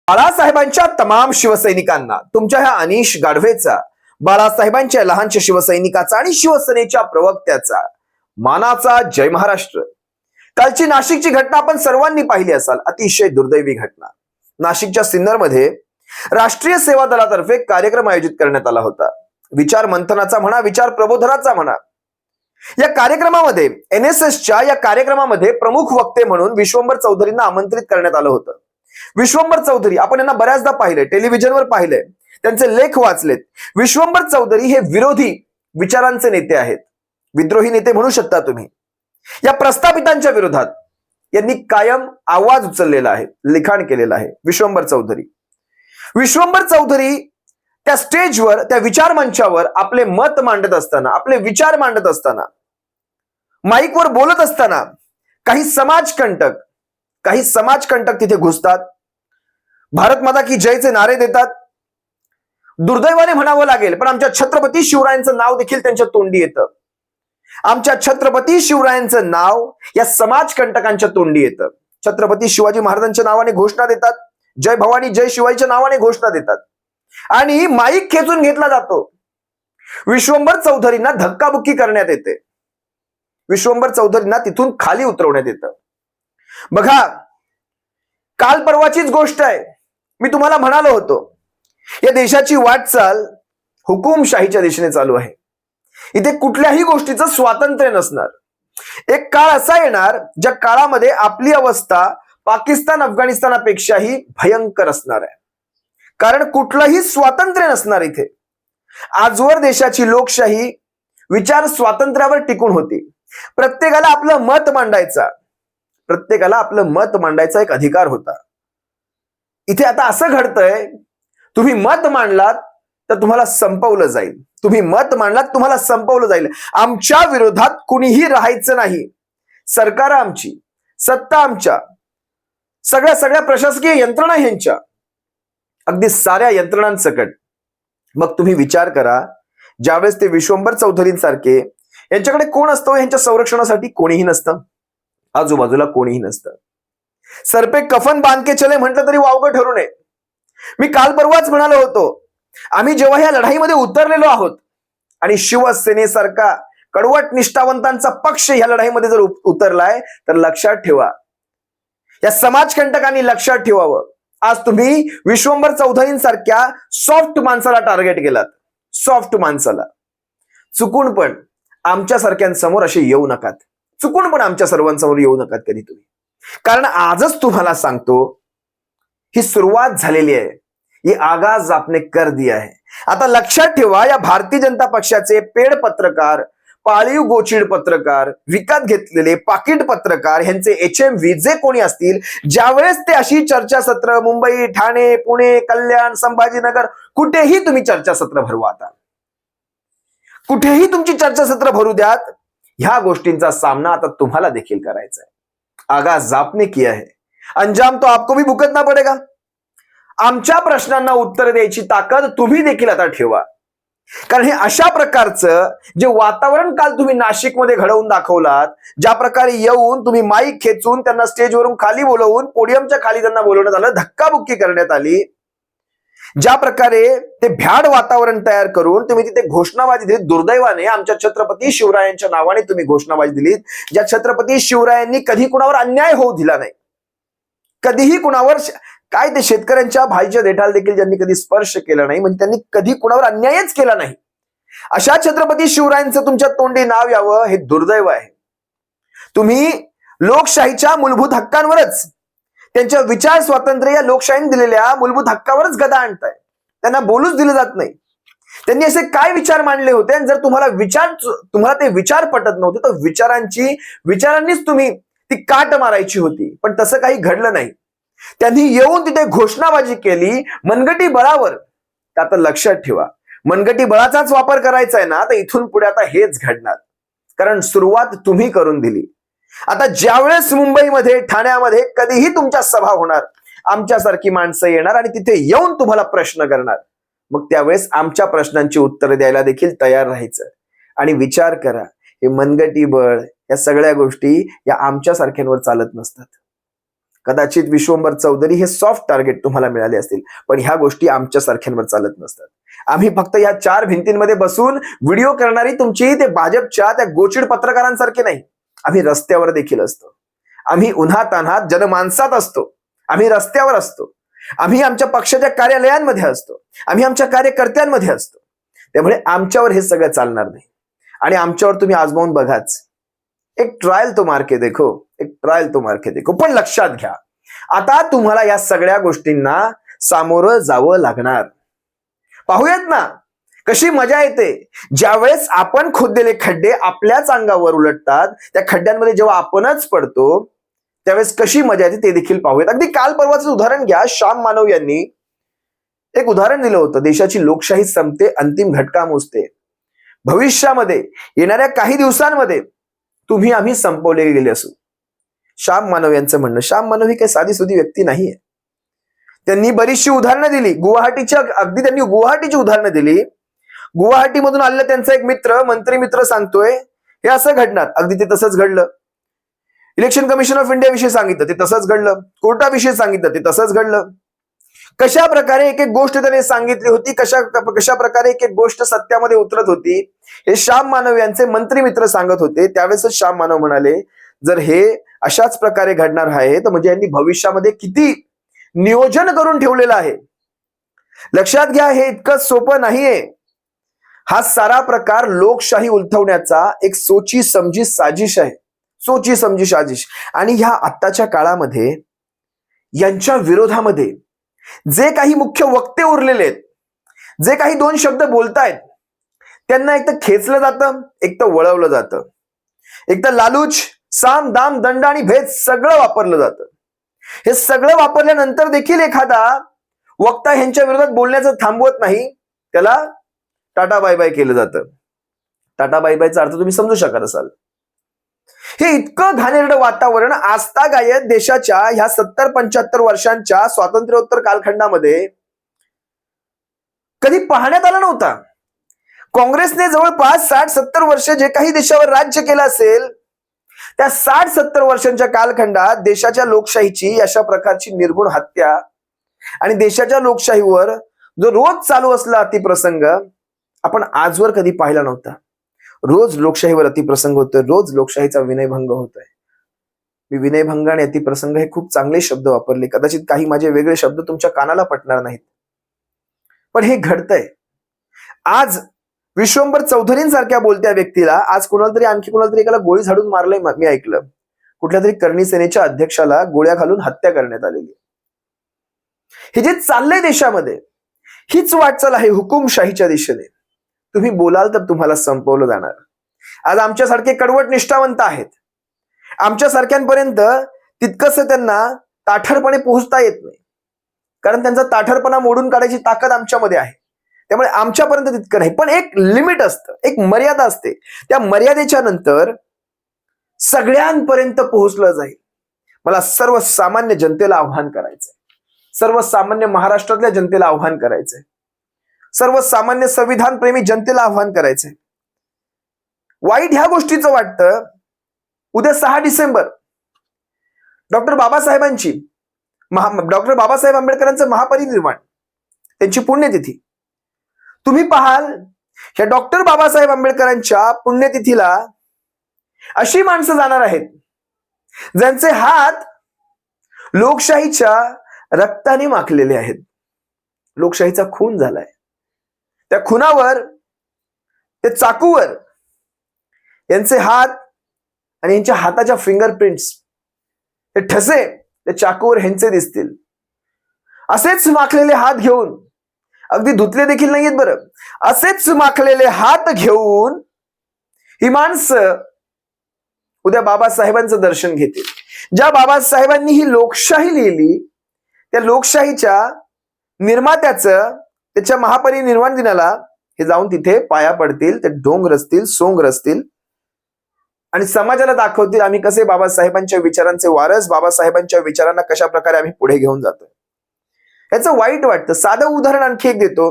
बाळासाहेबांच्या तमाम शिवसैनिकांना तुमच्या ह्या अनिश गाढवेचा, बाळासाहेबांच्या लहानच्या शिवसैनिकाचा आणि शिवसेनेच्या प्रवक्त्याचा मानाचा जय महाराष्ट्र। कालची नाशिकची घटना आपण सर्वांनी पाहिली असाल, अतिशय दुर्दैवी घटना। नाशिकच्या सिन्नरमध्ये राष्ट्रीय सेवा दलातर्फे कार्यक्रम आयोजित करण्यात आला होता। विचार मंथनाचा म्हणा, विचार प्रबोधनाचा म्हणा। या कार्यक्रमामध्ये एनएसएसच्या या कार्यक्रमामध्ये प्रमुख वक्ते म्हणून विश्वंभर चौधरींना आमंत्रित करण्यात आलं होतं। विश्वंभर चौधरी आपण यांना बऱ्याचदा पाहिले, टेलिव्हिजनवर पाहिले, त्यांचे लेख वाचलेत। विश्वंभर चौधरी हे विरोधी विचारांचे नेते आहेत, विद्रोही नेते म्हणू शकता तुम्ही। या प्रस्थापितांच्या विरोधात यांनी कायम आवाज उचललेला आहे, लिखाण केलेलं आहे विश्वंभर चौधरी त्या स्टेजवर, त्या विचार मंचावर आपले मत मांडत असताना, आपले विचार मांडत असताना, माईकवर बोलत असताना काही समाजकंटक तिथे घुसतात, भारत माता की जयचे नारे देतात। दुर्दैवाने म्हणावं लागेल, पण आमच्या छत्रपती शिवरायांचं नाव देखील त्यांच्या तोंडी येतं। आमच्या छत्रपती शिवरायांचं नाव या समाजकंटकांच्या तोंडी येतं। छत्रपती शिवाजी महाराजांच्या नावाने घोषणा देतात, जय भवानी जय शिवाजीच्या नावाने घोषणा देतात, आणि माईक खेचून घेतला जातो। विश्वंभर चौधरींना धक्काबुक्की करण्यात येते, विश्वंभर चौधरींना तिथून खाली उतरवण्यात येतं। बघा, काल परवाचीच गोष्ट आहे। मी तुम्हाला म्हणालो होतो, या देशाची वाटचाल हुकुमशाहीच्या दिशेने चालू आहे। इथे कुठल्याही गोष्टीचं स्वातंत्र्य नसणार। एक काळ असा येणार ज्या काळामध्ये आपली अवस्था पाकिस्तान अफगाणिस्तानापेक्षाही भयंकर असणार आहे, कारण कुठलंही स्वातंत्र्य नसणार इथे। आजवर देशाची लोकशाही विचार स्वातंत्र्यावर टिकून होती। प्रत्येकाला आपलं मत मांडायचा एक अधिकार होता। इथे आता असं घडतंय, तुम्ही मत मांडलात तर तुम्हाला संपवलं जाईल, आमच्या विरोधात कुणीही राहायचं नाही। सरकार आमची, सत्ता आमच्या, सगळ्या प्रशासकीय यंत्रणा ह्यांच्या, अगदी साऱ्या यंत्रणांसकट। मग तुम्ही विचार करा, ज्यावेळेस ते विश्वंभर चौधरींसारखे, यांच्याकडे कोण असतं? यांच्या संरक्षणासाठी कोणीही नसतं, आजूबाजूला कोणीही नसतं। सर पे कफन बांध के चले म्हटलं तरी वावगं ठरू नये। मी काल परवाच म्हणालो होतो, आम्ही जेव्हा या लढाईमध्ये उतरलेलो आहोत आणि शिवसेनेसारखा कडवट निष्ठावंतांचा पक्ष या लढाईमध्ये जर उतरलाय, तर लक्षात ठेवा, या समाजकंटकांनी लक्षात ठेवावं। आज तुम्ही विश्वंभर चौधरींसारख्या सॉफ्ट माणसाला टार्गेट केलात, सॉफ्ट माणसाला। चुकून पण आमच्या सारख्यांसमोर असे येऊ नकात, चुकून पण आमच्या सर्वांसमोर येऊ नकात कधी तुम्ही। कारण आजच तुम्हाला सांगतो, ही सुरुवात झालेली आहे, ये आगाज आपने कर दिया है। आता लक्षात ठेवा, या भारतीय जनता पक्षाचे पेड पत्रकार, पाळीव गोचिड पत्रकार, विकत घेतलेले पाकिट पत्रकार, ह्यांचे HMV जे कोणी असतील, ज्यावेळेस ते अशी चर्चासत्र मुंबई, ठाणे, पुणे, कल्याण, संभाजीनगर, कुठेही तुम्ही चर्चासत्र भरवा, आता कुठेही तुमची चर्चासत्र भरू द्यात, ह्या गोष्टींचा सामना आता तुम्हाला देखील करायचा आहे। आगाज आपने किया है, अंजाम तो आपको भी भुगतना पडेगा। आमच्या प्रश्नांना उत्तर द्यायची ताकद तुम्ही देखील आता ठेवा, कारण हे अशा प्रकारचं जे वातावरण काल तुम्ही नाशिकमध्ये घडवून दाखवलात, ज्या प्रकारे येऊन तुम्ही माईक खेचून त्यांना स्टेजवरून खाली बोलवून, पोडियमच्या खाली त्यांना बोलवण्यात आलं, धक्काबुक्की करण्यात आली, ज्या प्रकारे ते भ्याड वातावरण तयार करून तुम्ही तिथे घोषणाबाजी दिलीत। दुर्दैवाने आमच्या छत्रपती शिवरायांच्या नावाने तुम्ही घोषणाबाजी दिलीत, ज्या छत्रपती शिवरायांनी कधी कुणावर अन्याय होऊ दिला नाही, कधीही कुणावर, काय ते शेतकऱ्यांच्या भाईच्या देठाला देखील ज्यांनी कधी स्पर्श केला नाही, म्हणजे त्यांनी कधी कुणावर अन्यायच केला नाही, अशा छत्रपती शिवरायांचं तुमच्या तोंडी नाव यावं, हे दुर्दैव आहे। तुम्ही लोकशाहीच्या मूलभूत हक्कांवरच, त्यांच्या विचार स्वातंत्र्य या लोकशाहीने दिलेल्या मूलभूत हक्कावरच गदा आणताय, त्यांना बोलूच दिलं जात नाही। त्यांनी असे काय विचार मांडले होते, आणि जर तुम्हाला ते विचार पटत नव्हते, तर विचारांनीच तुम्ही ती काट मारायची होती, पण तसं काही घडलं नाही। त्यांनी येऊन तिथे घोषणाबाजी केली मनगटी बळावर। आता लक्षात ठेवा, मनगटी बळाचाच वापर करायचा आहे ना, तर इथून पुढे आता हेच घडणार, कारण सुरुवात तुम्ही करून दिली। आता ज्यावेळेस मुंबईमध्ये, ठाण्यामध्ये कधीही तुमच्या सभा होणार, आमच्यासारखी माणसं येणार आणि तिथे येऊन तुम्हाला प्रश्न करणार, मग त्यावेळेस आमच्या प्रश्नांची उत्तरं द्यायला देखील तयार राहायचं। आणि विचार करा, हे मनगटी बळ, या सगळ्या गोष्टी या आमच्या सारख्यांवर चालत नसतात। कदाचित विश्वंभर चौधरी हे सॉफ्ट टार्गेट तुम्हाला मिळाले असतील, पण ह्या गोष्टी आमच्या सारख्यांवर चालत नसतात. आम्ही फक्त या 4 भिंतींमध्ये बसून व्हिडिओ करणारी तुमची ते भाजपच्या त्या गोचिड पत्रकारांसारखे नाही. आम्ही रस्त्यावर देखील असतो. आम्ही उन्हातान्हात जनमानसात असतो. आम्ही रस्त्यावर असतो. आम्ही आमच्या पक्षाच्या कार्यालयांमध्ये असतो. आम्ही आमच्या कार्यकर्त्यांमध्ये असतो. त्यामुळे आमच्यावर हे सगळं चालणार नाही आणि आमच्यावर तुम्ही आजमावून बघाच. एक ट्रायल तो मार्के देखो, एक ट्रायल तो मार्के देखो. पण लक्षात घ्या, आता तुम्हाला या सगळ्या गोष्टींना सामोरं जावं लागणार. पाहूयात ना कशी मजा येते ज्यावेळेस आपण खोदलेले खड्डे आपल्याच अंगावर उलटतात. त्या खड्ड्यांमध्ये जेव्हा आपणच पडतो त्यावेळेस कशी मजा येते ते देखील पाहूयात. अगदी काल परवाचं उदाहरण घ्या. श्याम मानव यांनी एक उदाहरण दिलं होतं. देशाची लोकशाही संपते, अंतिम घटका मोजते. भविष्यामध्ये येणाऱ्या काही दिवसांमध्ये तुम्ही आम्ही संपवले गेले असू. श्याम मानव यांचं म्हणणं. श्याम मानव ही काही साधी सुधी व्यक्ती नाहीये. त्यांनी बरीचशी उदाहरणं दिली. अगदी त्यांनी गुवाहाटीची उदाहरणं दिली. गुवाहाटीमधून आलेला त्यांचा एक मित्र, मंत्री मित्र सांगतोय हे असं घडणार. अगदी ते तसंच घडलं. इलेक्शन कमिशन ऑफ इंडिया विषयी सांगितलं ते तसंच घडलं. कोर्टाविषयी सांगितलं ते तसंच घडलं. कशा प्रकारे एक एक गोष्ट त्याने सांगितली होती, कशा प्रकारे एक एक गोष्ट सत्यामध्ये उतरत होती हे श्याम मानव यांचे मंत्री मित्र सांगत होते. त्यावेळेस श्याम मानव म्हणाले जर हे अशाच प्रकारे घडणार आहे तर म्हणजे यांनी भविष्यामध्ये किती नियोजन करून ठेवलेलं आहे. लक्षात घ्या, हे इतकं सोपं नाहीये. हा सारा प्रकार लोकशाही उलथवण्याचा एक सोची समजी साजिश आहे. सोची समजी साजिश. आणि ह्या आत्ताच्या काळामध्ये यांच्या विरोधामध्ये जे काही मुख्य वक्ते उरलेले आहेत, जे काही 2 शब्द बोलतायत, त्यांना एक तर खेचलं जातं, एक तर वळवलं जातं. एक तर लालूच, साम दाम दंड आणि भेद सगळं वापरलं जातं. हे सगळं वापरल्यानंतर देखील एखादा वक्ता ह्यांच्या विरोधात बोलण्याचं थांबवत नाही, त्याला टाटा बाय बाय केलं जातं. टाटा बाय बायचा अर्थ तुम्ही समजू शकत असाल. हे इतकं घाणेरडं वातावरण आजतागायत देशाच्या ह्या 70-75 वर्षांच्या स्वातंत्र्योत्तर कालखंडामध्ये कधी पाहण्यात आला नव्हता. काँग्रेसने जवळपास 60-70 वर्ष जे काही देशावर राज्य केलं असेल, त्या 60-70 वर्षांच्या कालखंडात देशाच्या लोकशाहीची अशा प्रकारची निर्गुण हत्या आणि देशाच्या लोकशाहीवर जो रोज चालू असला अतिप्रसंग आपण आजवर कधी पाहिला नव्हता. रोज लोकशाहीवर अतिप्रसंग होतोय, रोज लोकशाहीचा विनयभंग होतोय. मी विनयभंग आणि अतिप्रसंग हे खूप चांगले शब्द वापरले. कदाचित काही माझे वेगळे शब्द तुमच्या कानाला पटणार नाहीत, पण हे घडतंय. आज विश्वंभर चौधरींसारख्या बोलत्या व्यक्तीला आज आणखी कुणाला तरी एकाला गोळी झाडून मारलंय. मी ऐकलं कुठल्या तरी करणी सेनेच्या अध्यक्षाला गोळ्या घालून हत्या करण्यात आलेली. हे जे चाललंय देशामध्ये हीच वाटचाल आहे हुकुमशाहीच्या दिशेने. तुम्ही बोलाल तर तुम्हाला संपवलं जाणार. आज आमच्यासारखे कडवट निष्ठावंत आहेत. आमच्या सारख्यांपर्यंत तितकंस त्यांना ताठरपणे पोहोचता येत नाही, कारण त्यांचा ताठरपणा मोडून काढायची ताकद आमच्यामध्ये आहे. त्यामुळे आमच्यापर्यंत तितकं नाही. पण एक लिमिट असतं, एक मर्यादा असते. त्या मर्यादेच्या नंतर सगळ्यांपर्यंत पोहोचलं जाईल. मला सर्वसामान्य जनतेला आव्हान करायचंय, सर्वसामान्य महाराष्ट्रातल्या जनतेला आव्हान करायचंय, सर्वसामान्य संविधान प्रेमी जनतेला आव्हान करायचंय. वाईट ह्या गोष्टीचं वाटतं, उद्या 6 डिसेंबर डॉक्टर बाबासाहेब आंबेडकरांचं महापरिनिर्वाण, त्यांची पुण्यतिथी. तुम्ही पाहाल ह्या डॉक्टर बाबासाहेब आंबेडकरांच्या पुण्यतिथीला अशी माणसं जाणार आहेत ज्यांचे हात लोकशाहीच्या रक्ताने माखलेले आहेत. लोकशाहीचा खून झालाय. त्या खुनावर, त्या चाकूवर यांचे हात आणि यांच्या हाताच्या फिंगरप्रिंट्स, ते ठसे त्या चाकूवर ह्यांचे दिसतील. असेच माखलेले हात घेऊन, अगदी धुतले देखील नाहीयेत बरं, असेच माखलेले हात घेऊन ही माणसं उद्या बाबासाहेबांचं दर्शन घेतील. ज्या बाबासाहेबांनी ही लोकशाही लिहिली त्या लोकशाहीच्या निर्मात्याचं त्याच्या महापरिनिर्वाण दिनाला हे जाऊन तिथे पाया पडतील, ते ढोंग रचतील, सोंग रचतील आणि समाजाला दाखवतील आम्ही कसे बाबासाहेबांच्या विचारांचे वारस, बाबासाहेबांच्या विचारांना कशा प्रकारे आम्ही पुढे घेऊन जातोय. याचं वाईट वाटतं. साधं उदाहरण आणखी एक देतो.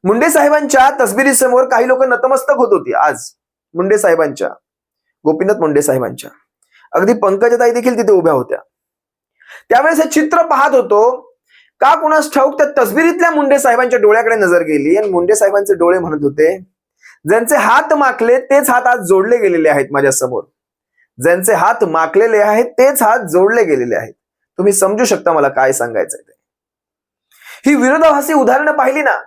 मुंडे साहेबांच्या तसबिरी समोर काही लोक नतमस्तक होत होती. आज मुंडे साहेबांच्या, गोपीनाथ मुंडे साहेबांच्या, अगदी पंकजाताई देखील तिथे उभ्या होत्या. त्यावेळेस हे चित्र पाहत होतो, का कुणास ठाऊक त्या तसबिरीतल्या मुंडे साहेबांच्या डोळ्याकडे नजर गेली आणि मुंडे साहेबांचे डोळे म्हणत होते, ज्यांचे हात माकले तेच हात आज जोडले गेलेले आहेत माझ्या समोर. ज्यांचे हात माकलेले आहेत तेच हात जोडले गेलेले आहेत. तुम्ही समजू शकता मला काय सांगायचंय ते. ही विरोधाभासी उदाहरणं पाहिली ना,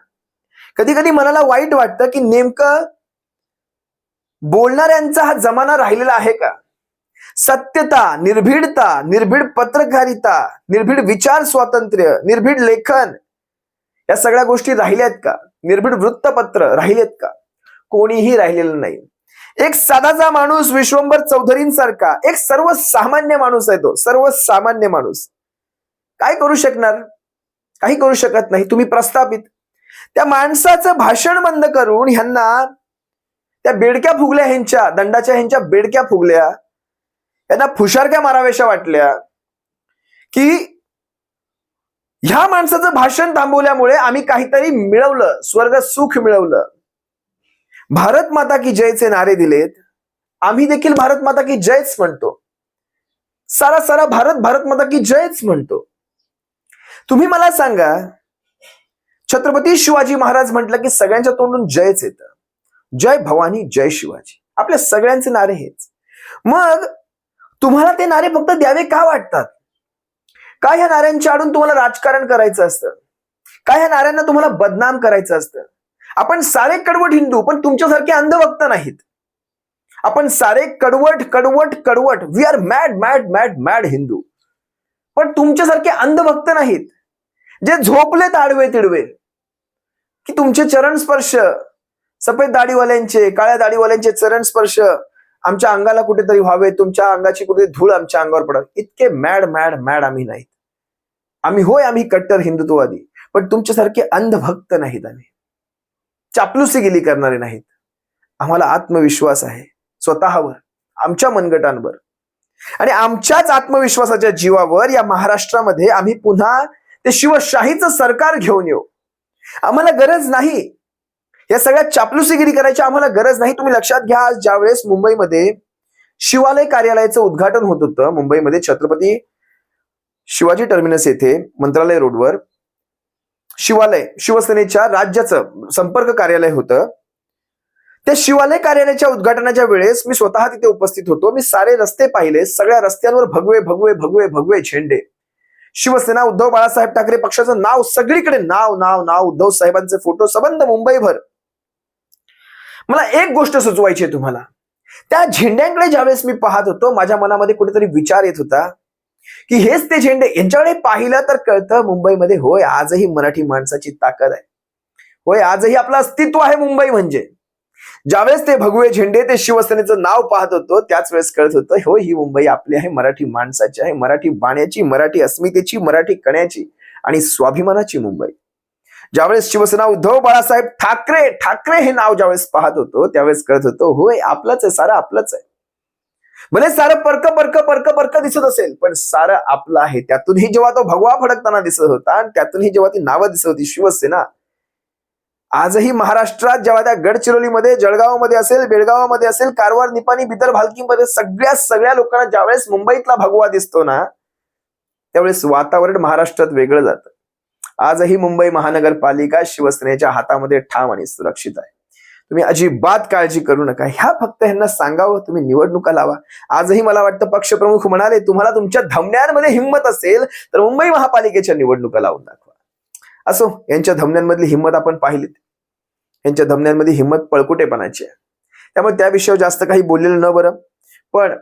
कधी कधी मनाला वाईट वाटतं की नेमकं बोलणाऱ्यांचा हा जमाना राहिलेला आहे का? सत्यता, निर्भीडता, निर्भीड पत्रकारिता, निर्भीड विचार स्वातंत्र्य, निर्भीड लेखन, या सगळ्या गोष्टी राहिल्यात का? निर्भीड वृत्तपत्र राहिलेत का? कोणीही राहिलेलं नाही. एक साधाचा माणूस विश्वंभर चौधरींसारखा एक सर्वसामान्य माणूस आहे, तो सर्वसामान्य माणूस काय करू शकणार? काही करू शकत नाही. तुम्ही प्रस्थापित त्या माणसाचं भाषण बंद करून ह्यांना त्या बेडक्या फुगल्या, ह्यांच्या दंडाच्या ह्यांच्या बेडक्या फुगल्या, यांना फुशारक्या माराव्याशा वाटल्या की ह्या माणसाचं भाषण थांबवल्यामुळे आम्ही काहीतरी मिळवलं, स्वर्ग सुख मिळवलं. भारत माता की जयचे नारे दिलेत, आम्ही देखील भारत माता की जयच म्हणतो. सारा सारा भारत भारत माता की जयच म्हणतो. तुम्ही मला सांगा, छत्रपती शिवाजी महाराज म्हटलं की सगळ्यांच्या तोंडून जयच येतं. जय भवानी, जय शिवाजी, आपल्या सगळ्यांचे नारे हेच. मग तुम्हाला ते नारे फक्त द्यावे का वाटतात? काय ह्या नाऱ्यांच्या आडून तुम्हाला राजकारण करायचं असतं? काय ह्या नाऱ्यांना तुम्हाला बदनाम करायचं असतं? आपण सारे कडवट हिंदू, पण तुमच्यासारखे अंधभक्त नाहीत. आपण सारे कडवट कडवट कडवट, we are mad mad mad mad Hindu, पण तुमच्यासारखे अंधभक्त नाहीत जे झोपलेत आडवे तिडवे की तुमचे चरण स्पर्श, सफेद दाढीवाल्यांचे, काळ्या दाढीवाल्यांचे चरण स्पर्श आमच्या अंगाला कुठेतरी व्हावे, तुमच्या अंगाची कुठेतरी धूळ आमच्या अंगावर पडावी. इतके मॅड मॅड मॅड आम्ही नाहीत. आम्ही कट्टर हिंदुत्ववादी, पण तुमच्यासारखे अंधभक्त नाहीत. आम्ही चापलुसीगिरी करणारे नाहीत. आम्हाला आत्मविश्वास आहे स्वतःवर, आमच्या मनगटांवर, आणि आमच्याच आत्मविश्वासाच्या जीवावर या महाराष्ट्रामध्ये आम्ही पुन्हा ते शिवशाहीचं सरकार घेऊन येऊ. आम्हाला गरज नाही या सगळ्या चापलुसीगिरी करायची, आम्हाला गरज नाही. तुम्ही लक्षात घ्या, आज ज्यावेळेस मुंबईमध्ये शिवालय कार्यालयाचं उद्घाटन होत होतं, मुंबईमध्ये छत्रपती शिवाजी टर्मिनस येथे मंत्रालय रोडवर शिवालय, शिवसेनेच्या राज्याचं संपर्क कार्यालय होतं. त्या शिवालय कार्यालयाच्या उद्घाटनाच्या वेळेस मी स्वतः तिथे उपस्थित होतो. मी सारे रस्ते पाहिले, सगळ्या रस्त्यांवर भगवे भगवे भगवे भगवे झेंडे, शिवसेना, उद्धव बाळासाहेब ठाकरे पक्षाचं नाव, सगळीकडे नाव नाव नाव, उद्धव साहेबांचे फोटो सबंध मुंबईभर. मला एक गोष्ट सुचवायची आहे तुम्हाला, त्या झेंड्यांकडे ज्यावेळेस मी पाहत होतो, माझ्या मनामध्ये कुठेतरी विचार येत होता की हेच ते झेंडे. यांच्याकडे पाहिलं तर कळतं मुंबईमध्ये, होय आजही मराठी माणसाची ताकद आहे, होय आजही आपलं अस्तित्व आहे मुंबई म्हणजे. ज्यावेळेस ते भगवे झेंडे, ते शिवसेनेचं नाव पाहत होतो, त्याच वेळेस कळत होतं, होय ही मुंबई आपली आहे, मराठी माणसाची आहे, मराठी बाण्याची, मराठी अस्मितेची, मराठी कण्याची आणि स्वाभिमानाची मुंबई. ज्यावेळेस शिवसेना, उद्धव बाळासाहेब ठाकरे हे नाव ज्यावेळेस पाहत होतो, त्यावेळेस कळत होतं, होय आपलंच आहे, सारं आपलंच आहे. भले सारं परक परक परक परक दिसत असेल, पण सारं आपलं आहे. त्यातूनही जेव्हा तो भगवा फडकताना दिसत होता आणि त्यातूनही जेव्हा ती नावं दिसत होती शिवसेना, आजही महाराष्ट्रात जेव्हा त्या गडचिरोलीमध्ये, जळगावमध्ये असेल, बेळगावामध्ये असेल, कारवार, निपाणी, बिदर, भालकीमध्ये सगळ्या लोकांना ज्यावेळेस मुंबईतला भगवा दिसतो ना, त्यावेळेस वातावरण महाराष्ट्रात वेगळं जातं. आजही मुंबई महानगरपालिका शिवसेनेच्या हातामध्ये ठाम आणि सुरक्षित आहे. तुम्ही अजिबात काळजी करू नका. ह्या फक्त ह्यांना सांगावं, तुम्ही निवडणुका लावा. आजही मला वाटतं पक्षप्रमुख म्हणाले, तुम्हाला तुमच्या धमन्यांमध्ये हिंमत असेल तर मुंबई महापालिकेच्या निवडणुका लावून दाखवा. असो, यांच्या धमन्यांमधली हिंमत आपण पाहिलीत, यांच्या धमन्यांमध्ये हिंमत पळकुटेपणाची आहे. त्यामुळे त्या विषयावर जास्त काही बोललेलं न बरं. पण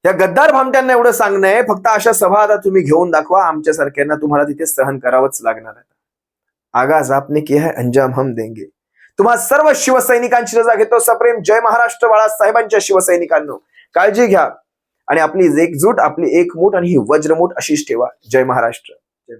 या गद्दार भामट्यांना एवढं सांगणं आहे, फक्त अशा सभा आता तुम्ही घेऊन दाखवा, आमच्यासारख्यांना तुम्हाला तिथे सहन करावंच लागणार आहे. आगाज आपने किया है, अंजाम हम देंगे. तुम्हा सर्व शिवसैनिकांची रजा घेतो. सप्रेम जय महाराष्ट्र. बाळासाहेबांच्या शिवसैनिकांनो, काळजी घ्या आणि आपली एकजूट, आपली एकमूठ आणि ही वज्रमूठ अशीच ठेवा. जय महाराष्ट्र.